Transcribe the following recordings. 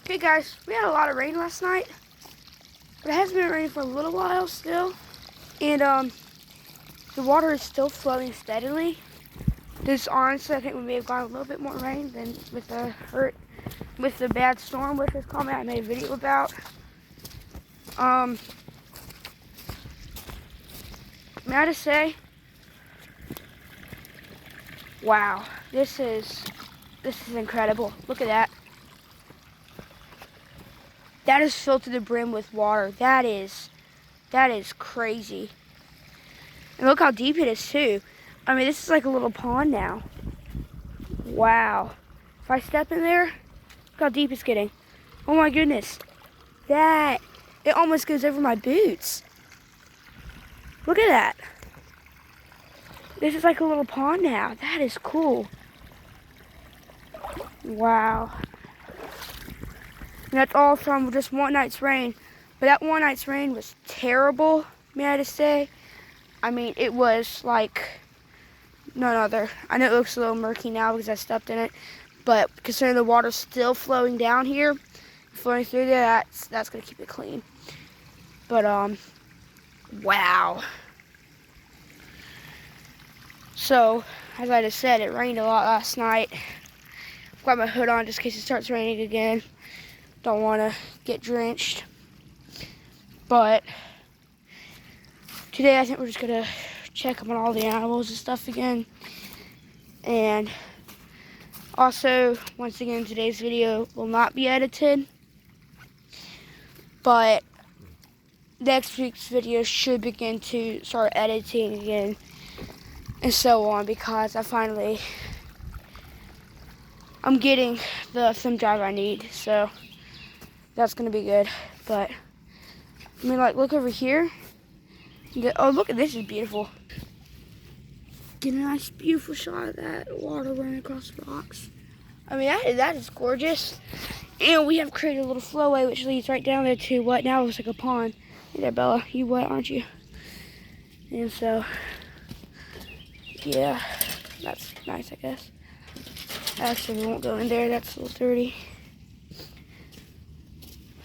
Okay guys, we had a lot of rain last night, but it hasn't been raining for a little while still, and the water is still flowing steadily. This honestly, I think we may have gotten a little bit more rain than with the bad storm with this comment I made a video about. May I just say, wow, this is incredible. Look at that. That is filled to the brim with water. That is crazy. And look how deep it is too. I mean, this is like a little pond now. Wow. If I step in there, look how deep it's getting. Oh my goodness. It almost goes over my boots. Look at that. This is like a little pond now. That is cool. Wow. And that's all from just one night's rain. But that one night's rain was terrible, may I just say. I mean, it was like none other. I know it looks a little murky now because I stepped in it. But considering the water's still flowing down here, flowing through there, that's going to keep it clean. But, wow. So, as I just said, it rained a lot last night. I've got my hood on just in case it starts raining again. Don't want to get drenched. But today I think we're just going to check up on all the animals and stuff again. And also, once again, today's video will not be edited. But next week's video should begin to start editing again. And so on, because I'm getting the thumb drive I need. So that's going to be good. But I mean, like, look over here. Oh, look, this is beautiful. Get a nice, beautiful shot of that water running across the rocks. I mean, that is gorgeous. And we have created a little flowway which leads right down there to what now looks like a pond. Hey there, Bella. You wet, aren't you? And so, yeah, that's nice, I guess. Actually, we won't go in there. That's a little dirty.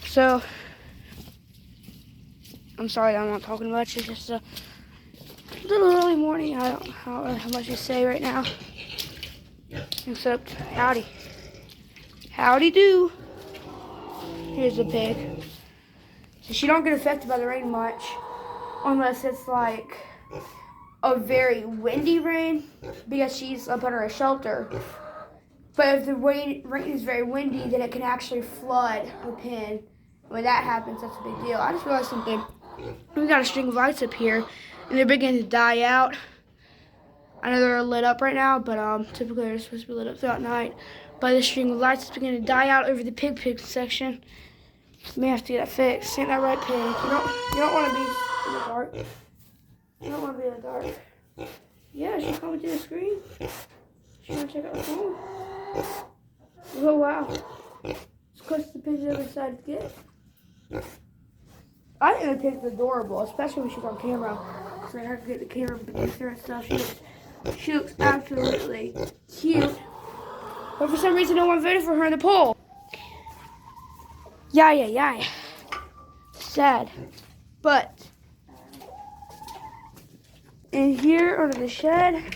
So, I'm sorry that I'm not talking much. It's just a little early morning. I don't know how much to say right now. Except, howdy. Howdy do. Here's the pig. So she don't get affected by the rain much. Unless it's like a very windy rain. Because she's up under a shelter. But if the rain is very windy, then it can actually flood the pen. When that happens, that's a big deal. I just realized something. We got a string of lights up here, and they're beginning to die out. I know they're lit up right now, but typically they're supposed to be lit up throughout night. But this string of lights is beginning to die out over the pig section. May have to get that fixed. Ain't that right, pig? You don't want to be in the dark. You don't want to be in the dark. Yeah, she's coming to the screen. She want to check out the phone. Oh wow! It's close to the pigs ever decided to get. I think the pig's adorable, especially when she's on camera. So I have to get the camera beneath her and stuff. She looks absolutely cute. But for some reason, no one voted for her in the poll. Yeah. Sad. But in here under the shed.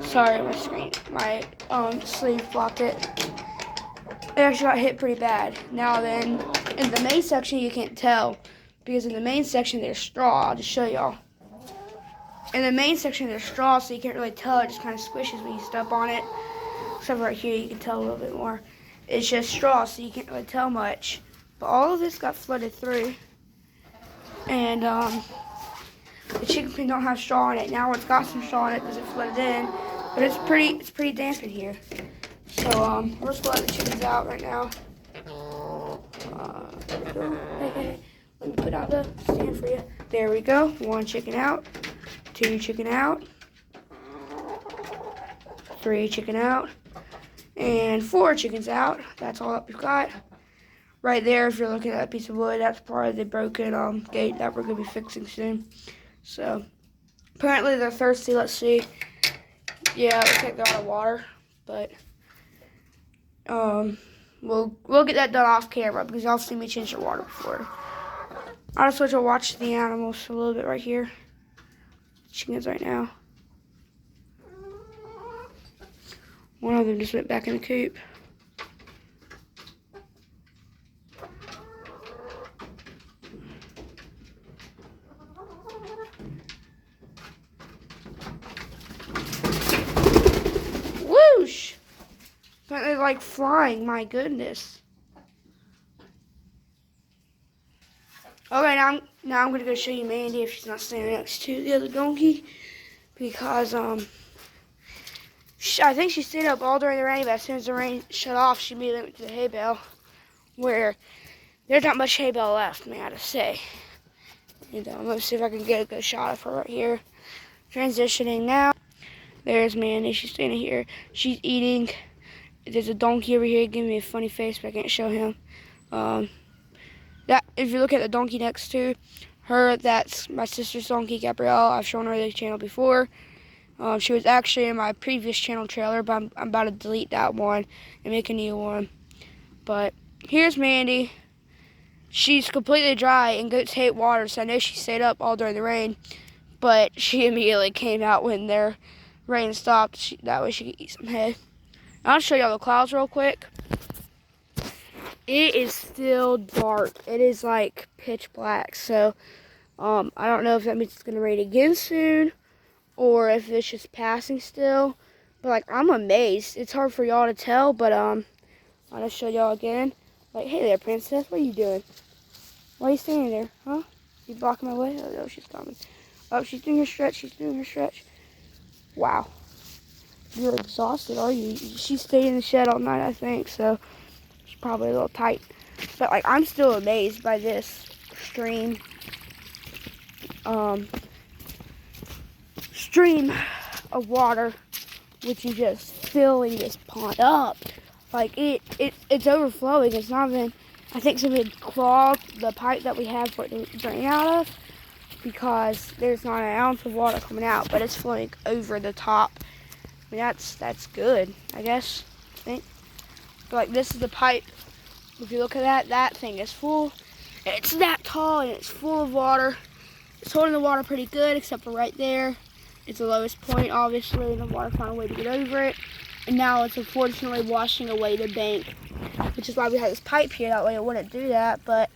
Sorry, my sleeve blocked it. It actually got hit pretty bad. Now then, in the main section, you can't tell. Because in the main section, there's straw. I'll just show y'all. In the main section, there's straw, so you can't really tell. It just kind of squishes when you step on it. Except right here, you can tell a little bit more. It's just straw, so you can't really tell much. But all of this got flooded through. And the chicken pen don't have straw in it. Now it's got some straw in it because it flooded in. But it's pretty damp in here. So we're just gonna let the chickens out right now. There we go. Hey. Let me put out the stand for you. There we go. 1 chicken out. 2 chicken out. 3 chicken out. And 4 chickens out. That's all that we've got. Right there, if you're looking at that piece of wood, that's part of the broken gate that we're gonna be fixing soon. So apparently they're thirsty. Let's see. Yeah, it looks like they're out of water. But we'll get that done off camera because y'all seen me change the water before. I'll switch to watch the animals a little bit right here. Chickens right now. One of them just went back in the coop. Whoosh! They're like flying, my goodness. Okay, now I'm gonna go show you Mandy if she's not standing next to the other donkey, because I think she stayed up all during the rain, but as soon as the rain shut off, she immediately went to the hay bale, where there's not much hay bale left, may I just say. And I'm gonna see if I can get a good shot of her right here. Transitioning now. There's Mandy. She's standing here. She's eating. There's a donkey over here giving me a funny face, but I can't show him. That if you look at the donkey next to her, that's my sister's donkey, Gabrielle. I've shown her the channel before. She was actually in my previous channel trailer, but I'm about to delete that one and make a new one. But here's Mandy. She's completely dry, and goats hate water, so I know she stayed up all during the rain, but she immediately came out when their rain stopped. That way she could eat some hay. I'll show y'all the clouds real quick. It is still dark. It is like pitch black, so I don't know if that means it's gonna rain again soon or if it's just passing still. But like, I'm amazed. It's hard for y'all to tell, but I'll just show y'all again. Like, hey there, princess, what are you doing? Why are you standing there, huh? You blocking my way? Oh no, she's coming. Oh, she's doing her stretch. She's doing her stretch. Wow, you're exhausted, are you? She stayed in the shed all night, I think, so she's probably a little tight. But like, I'm still amazed by this stream of water, which is just filling this pond up. Like it's overflowing. It's not even, I think somebody clogged the pipe that we have for it to drain out of, because there's not an ounce of water coming out, but it's flowing over the top. I mean, that's good, I guess, I think. But like, this is the pipe. If you look at that thing is full. It's that tall and it's full of water. It's holding the water pretty good, except for right there. It's the lowest point, obviously, and the water found a way to get over it. And now it's unfortunately washing away the bank, which is why we had this pipe here. That way it wouldn't do that, but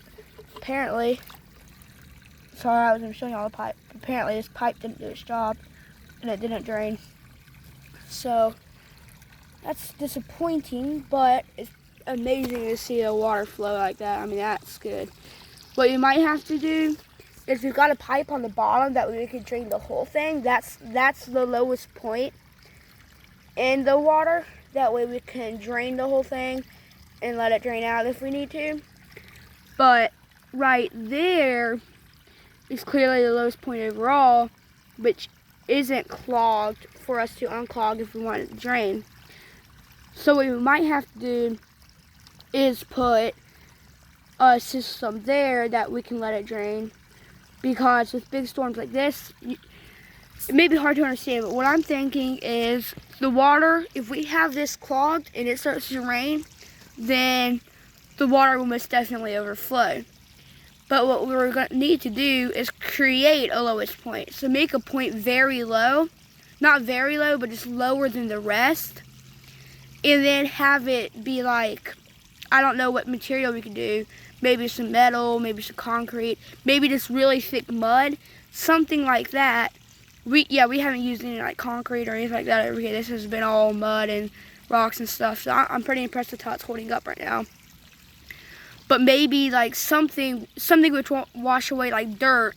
apparently, sorry, I was going to show you all the pipe. Apparently this pipe didn't do its job, and it didn't drain. So that's disappointing, but it's amazing to see the water flow like that. I mean, that's good. What you might have to do is, we've got a pipe on the bottom that we could drain the whole thing. That's the lowest point in the water. That way we can drain the whole thing and let it drain out if we need to. But right there is clearly the lowest point overall, which isn't clogged for us to unclog if we want it to drain. So what we might have to do is put a system there that we can let it drain, because with big storms like this, it may be hard to understand, but what I'm thinking is the water, if we have this clogged and it starts to rain, then the water will most definitely overflow. But what we're going to need to do is create a lowest point. So make a point very low, not very low, but just lower than the rest. And then have it be like, I don't know what material we could do. Maybe some metal, maybe some concrete, maybe just really thick mud, something like that. We haven't used any like concrete or anything like that over here. This has been all mud and rocks and stuff. So I'm pretty impressed with how it's holding up right now. But maybe like something which won't wash away like dirt,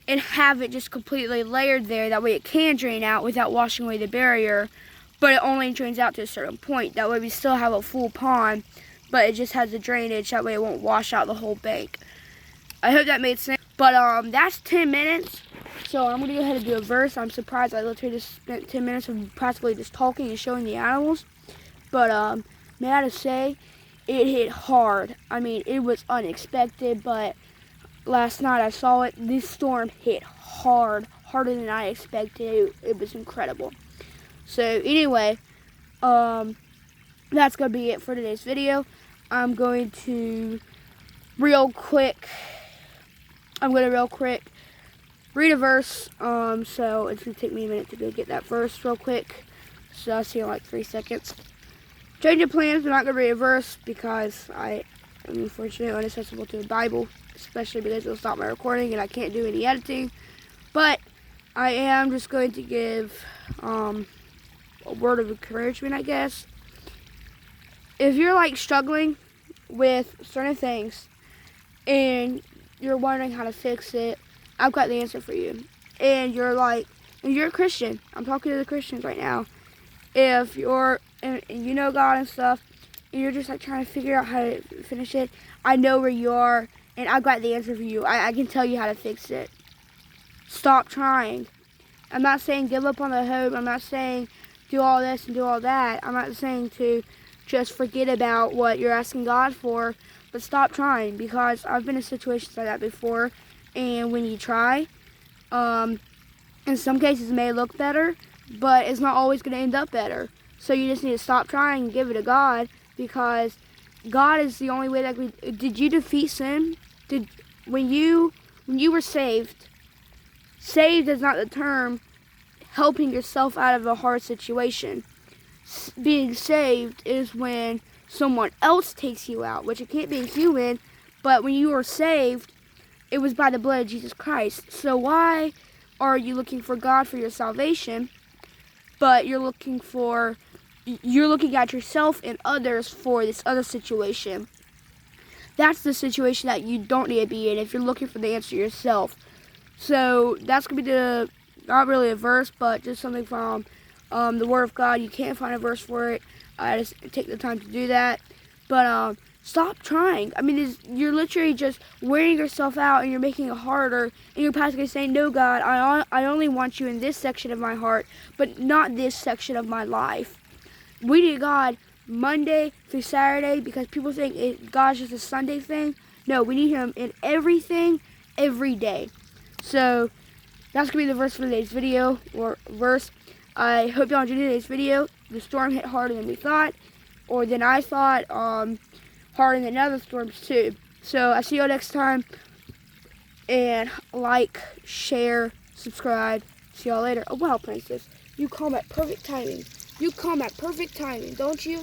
and have it just completely layered there. That way it can drain out without washing away the barrier, but it only drains out to a certain point. That way we still have a full pond, but it just has the drainage. That way it won't wash out the whole bank. I hope that made sense. But that's 10 minutes. So I'm going to go ahead and do a verse. I'm surprised I literally just spent 10 minutes of practically just talking and showing the animals. But may I just say, it hit hard. I mean, it was unexpected, but last night I saw it. This storm hit hard, harder than I expected. It was incredible. So anyway, that's going to be it for today's video. I'm going to real quick read a verse. So it's gonna take me a minute to go get that verse real quick. So I'll see you in like 3 seconds. Change of plans. I'm not gonna read a verse because I am unfortunately inaccessible to the Bible, especially because it'll stop my recording and I can't do any editing. But I am just going to give a word of encouragement, I guess. If you're like struggling with certain things and you're wondering how to fix it, I've got the answer for you. And you're a Christian. I'm talking to the Christians right now. If you're, and you know God and stuff, and you're just like trying to figure out how to finish it, I know where you are, and I've got the answer for you. I can tell you how to fix it. Stop trying. I'm not saying give up on the hope. I'm not saying do all this and do all that. I'm not saying to just forget about what you're asking God for, but stop trying, because I've been in situations like that before. And when you try, in some cases it may look better, but it's not always going to end up better. So you just need to stop trying and give it to God, because God is the only way that did you defeat sin? When you were saved is not the term helping yourself out of a hard situation. Being saved is when someone else takes you out, which it can't be a human, but when you were saved, it was by the blood of Jesus Christ. So why are you looking for God for your salvation, but you're looking at yourself and others for this other situation? That's the situation that you don't need to be in if you're looking for the answer yourself. So that's going to be not really a verse, but just something from the Word of God. You can't find a verse for it. I just take the time to do that. But stop trying. I mean, you're literally just wearing yourself out, and you're making it harder. And you're practically saying, no, God, I only want you in this section of my heart, but not this section of my life. We need God Monday through Saturday, because people think God's just a Sunday thing. No, we need Him in everything, every day. So that's going to be the verse for today's video, or verse. I hope y'all enjoyed today's video. The storm hit harder than we thought, or than I thought, harder than other storms too. So I see y'all next time, and like, share, subscribe. See y'all later. Oh wow, Princess, you come at perfect timing. You come at perfect timing, don't you?